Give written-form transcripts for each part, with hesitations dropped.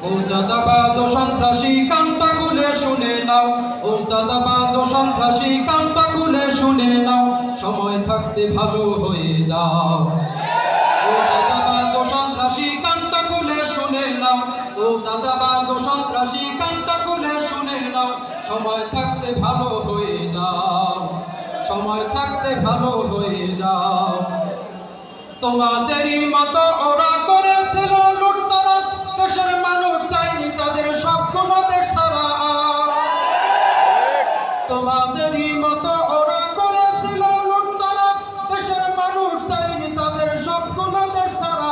ও চাঁদাবাজ ও সন্ত্রাসী কানটা খুলে শুনে নাও, ও চাঁদাবাজ ও সন্ত্রাসী কানটা খুলে শুনে নাও, সময় থাকতে ভালো হয়ে যাও। ও চাঁদাবাজ ও সন্ত্রাসী কানটা খুলে শুনে নাও, ও চাঁদাবাজ ও সন্ত্রাসী কানটা খুলে শুনে নাও, সময় থাকতে ভালো হয়ে যাও, সময় থাকতে ভালো হয়ে যাও। তোমাদেরই মতো ওরা করেছিল লুটতরাজ, দেশের মানুষ চাইনি তাদের সবগুলো দেশ ছাড়া। তোমাদেরই মতো ওরা করেছিল লুটতরাজ, দেশের মানুষ চাইনি তাদের সবগুলো দেশ ছাড়া।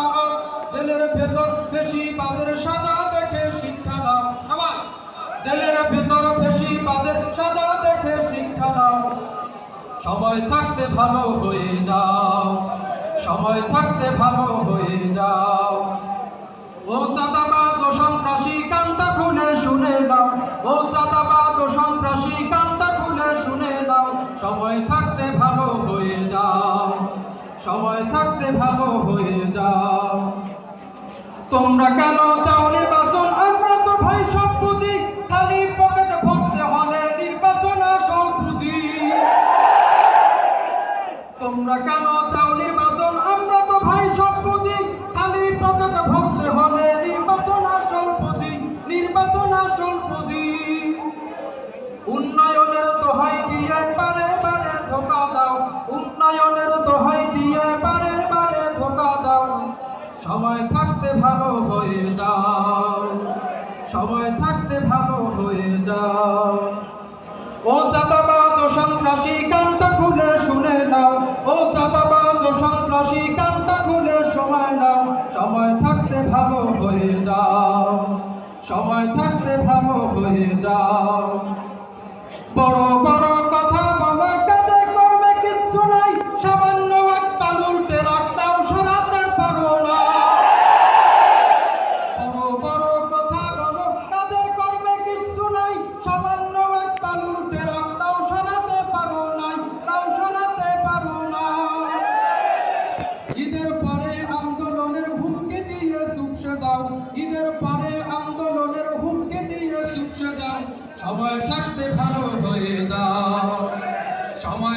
জেলের ভেতর বেশিরভাগের সাজা দেখে শিক্ষা নাও, সবাই জেলের ভেতর বেশিরভাগের সাজা দেখে শিক্ষা নাও, সময় থাকতে ভালো হয়ে যাও, সময় থাকতে ভালো হয়ে যাও। ও চাঁদাবাজ ও সন্ত্রাসী কানটা খুলে শুনে নাও, ও চাঁদাবাজ ও সন্ত্রাসী কানটা খুলে শুনে নাও, সময় থাকতে ভালো হয়ে যাও, সময় থাকতে ভালো হয়ে যাও। তোমরা কেন চাও নির্বাচন? আমরা তো ভাই সব বুঝি, খালি পকেট ভরতে হলে নির্বাচন আসল বুঝি। তোমরা কেন চাও নির্বাচন? আমরা তো ভাই সব বুঝি, খালি পকেট ভরতে হলে নির্বাচন আসল বুঝি, নির্বাচন আসল বুঝি। উন্নয়নের দোহাই দিয়ে বারে বারে ধোঁকা দাও, উন্নয়নের দোহাই দিয়ে বারে বারে ধোঁকা দাও, সময় থাকতে ভালো হয়ে যাও, সময় থাকতে ভালো হয়ে যাও। ও চাঁদাবাজ ও সন্ত্রাসী কানটা খুলে শুনে নাও, ও চাঁদাবাজ ও সন্ত্রাসী কানটা খুলে সময় নাও, সময় থাকতে ভালো হয়ে যাও, সময় থাকতে ভালো হয়ে যাও। বড় বড় কথা বলো, কাজে কর্মে কিচ্ছু নাই, সামান্য এক বালুর টেরাক দাও সরাতে পারো না। বড় বড় কথা বলো, কাজে কর্মে কিচ্ছু নাই, সামান্য এক বালুর টেরাক দাও সরাতে পারো নাই, তাও সরাতে পারো না। ঈদের পরে আন্দোলনের হুমকি দিয়ে চুপসে যাও, ঈদের পরে আন্দোলনের হুমকি দিয়ে চুপসে যাও, সময় থাকতে ভালো হয়ে যাও, সময়